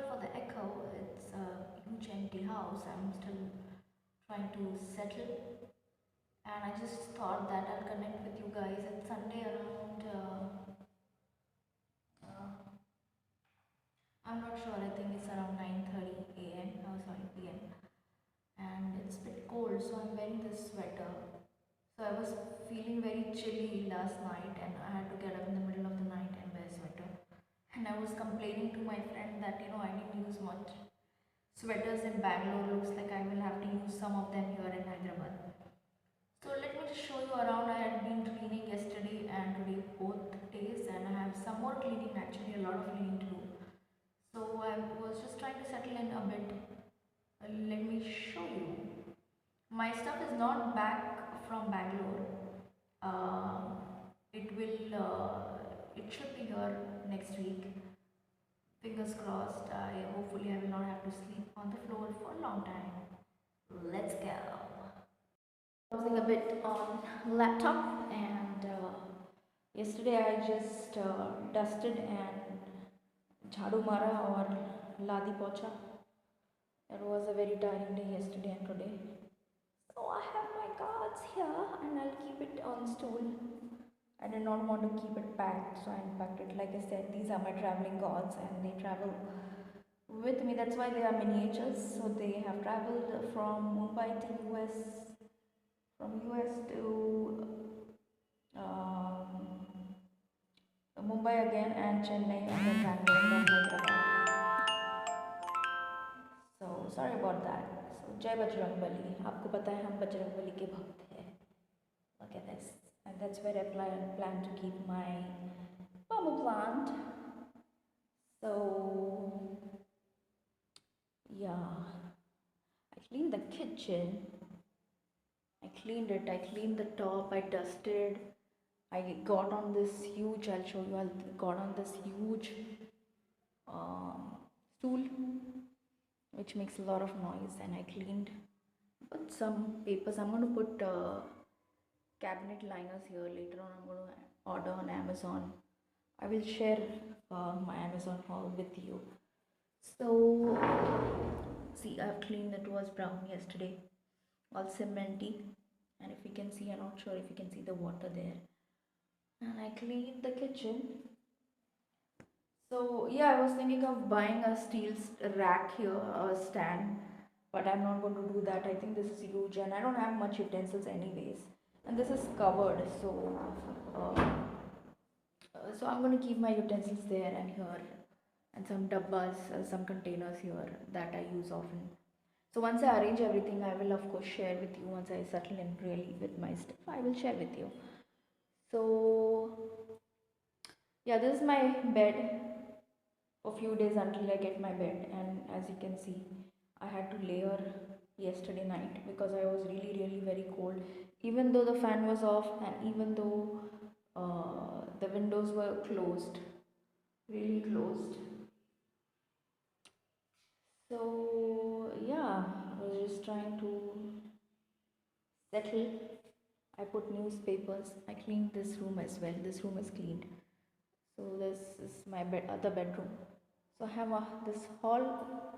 for the echo. It's a huge empty house. I'm still trying to settle, and I just thought that I'll connect with you guys. It's Sunday around. Uh, I'm not sure. I think it's around 9:30 a.m. Oh, sorry, p.m. And it's a bit cold, so I'm wearing this sweater. So I was feeling very chilly last night, and I had to get up in the middle of the night and wear a sweater. And I was complaining to my friend that I didn't use much sweaters in Bangalore. Looks like I will have to use some of them here in Hyderabad. So let me just show you around. I had been cleaning yesterday and today both days, and I have some more cleaning, actually a lot of cleaning to do. So I was just trying to settle in a bit. Let me show you. My stuff is not back from Bangalore. Uh, it should be here next week. Fingers crossed. Hopefully I will not have to sleep on the floor for a long time. Let's go. Browsing a bit on laptop, and yesterday I just dusted and jhadu mara or ladi pocha. It was a very tiring day yesterday and today. So I have my cards here and I'll keep it on stool. I did not want to keep it packed, so I unpacked it. Like I said, these are my traveling gods and they travel with me. That's why they are miniatures. So they have traveled from Mumbai to US, from US to um, Mumbai again, and Chennai, and then Bangalore, and then Hyderabad. So sorry about that. So Jai Bajrangbali. आपको पता है हम बजरंगबली के भक्त हैं. Look at this. And that's where I plan to keep my bamboo plant. So yeah, I cleaned the kitchen. I cleaned it. I cleaned the top. I dusted. I got on this huge. I'll show you. I got on this huge stool, which makes a lot of noise, and I cleaned. Put some papers. I'm going to put cabinet liners here. Later on, I'm going to order on Amazon. I will share my Amazon haul with you. So see, I've cleaned. It was brown yesterday, all cementy, and if you can see, I'm not sure if you can see the water there. And I cleaned the kitchen. So yeah, I was thinking of buying a steel rack here, a stand, but I'm not going to do that. I think this is huge, and I don't have much utensils anyways. And this is covered, so I'm going to keep my utensils there and here, and some dabbas, some containers here that I use often. So once I arrange everything, I will of course share with you. Once I settle in really with my stuff, I will share with you. So yeah, this is my bed for few days until I get my bed, and as you can see, I had to layer yesterday night because I was really very cold, even though the fan was off and even though the windows were closed, really closed. So yeah, I was just trying to settle. I put newspapers. I cleaned this room as well. This room is cleaned. So this is my other bedroom. So I have this hall,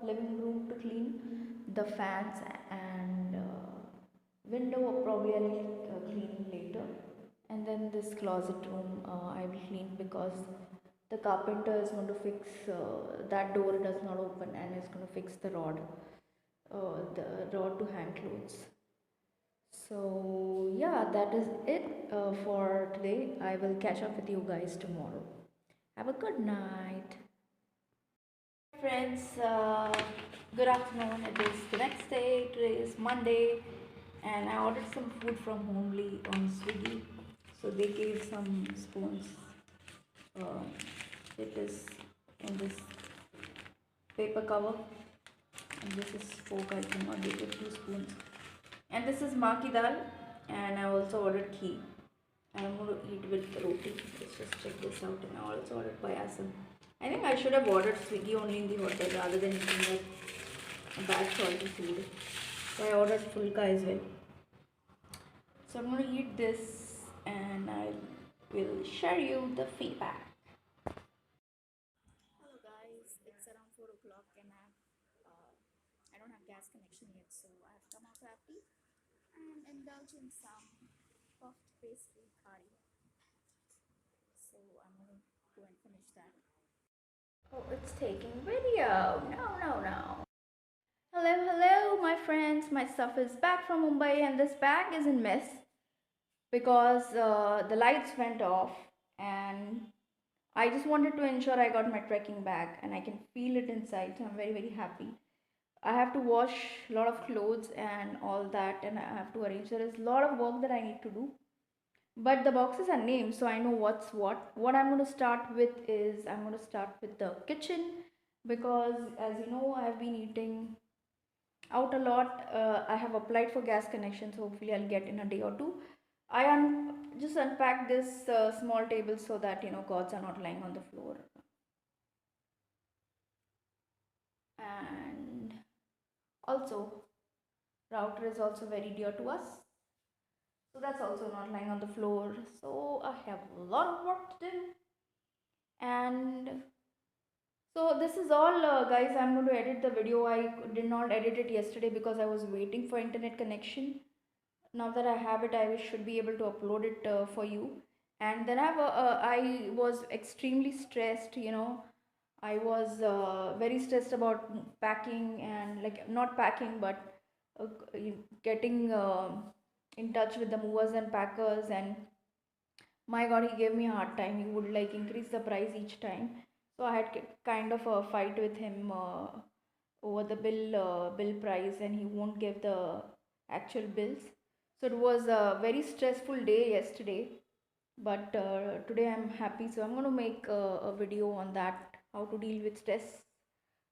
living room to clean, the fans and window probably I'll clean later, and then this closet room I will clean because the carpenter is going to fix that door does not open and is going to fix the rod to hang clothes. So yeah, that is it for today. I will catch up with you guys tomorrow. Have a good night. Friends, good afternoon. It is the next day. Today is Monday, and I ordered some food from Homely on Swiggy. So they gave some spoons. Uh, it is in this paper cover, and this is fork. I think, or they gave 2 spoons. And this is maa ki dal, and I also ordered ghee. And I'm going to eat with roti. Let's just check this out. And I also ordered payasam. I think I should have ordered Swiggy only in the hotel rather than eating like a bad salty food. So I ordered fulka as well. So I'm going to eat this and I will share you the feedback. Hello guys, It's around 4 o'clock and I don't have gas connection yet, so I have come out to have tea and indulge in some puffed pastry curry. So I'm gonna go and finish that. Oh, it's taking video. No, no, no. Hello, hello, my friends. My stuff is back from Mumbai, and this bag is in mess because the lights went off, and I just wanted to ensure I got my trekking bag, and I can feel it inside. So I'm very, very happy. I have to wash a lot of clothes and all that, and I have to arrange. There is a lot of work that I need to do, but the boxes are named, so I know what's what. What I'm going to start with is I'm going to start with the kitchen because, as you know, I've been eating out a lot. I have applied for gas connection, so hopefully I'll get in a day or two. Just unpacked this small table so that gods are not lying on the floor, and also router is also very dear to us, so that's also not lying on the floor. So I have a lot of work to do, and so this is all, guys. I'm going to edit the video. I did not edit it yesterday because I was waiting for internet connection. Now that I have it, I should be able to upload it for you. And then I was extremely stressed. I was very stressed about packing and like not packing, but uh, getting in touch with the movers and packers. And my God, he gave me a hard time. He would like increase the price each time. So I had kind of a fight with him over the bill price, and he won't give the actual bills. So it was a very stressful day yesterday, but today I'm happy. So I'm going to make a video on that, how to deal with stress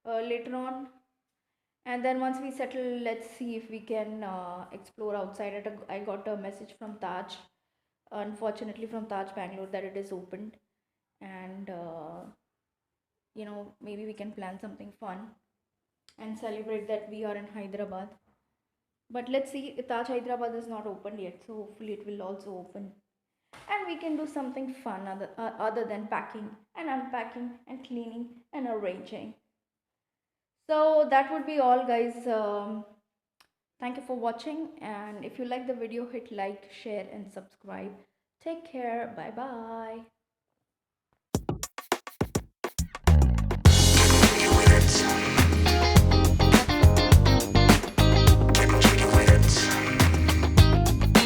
later on. And then once we settle, let's see if we can explore outside. I got a message from Taj, unfortunately from Taj Bangalore, that it is opened, and maybe we can plan something fun and celebrate that we are in Hyderabad. But let's see, Taj Hyderabad is not opened yet, so hopefully it will also open. And we can do something fun other than packing and unpacking and cleaning and arranging. So that would be all, guys. Thank you for watching. And if you like the video, hit like, share, and subscribe. Take care. Bye bye.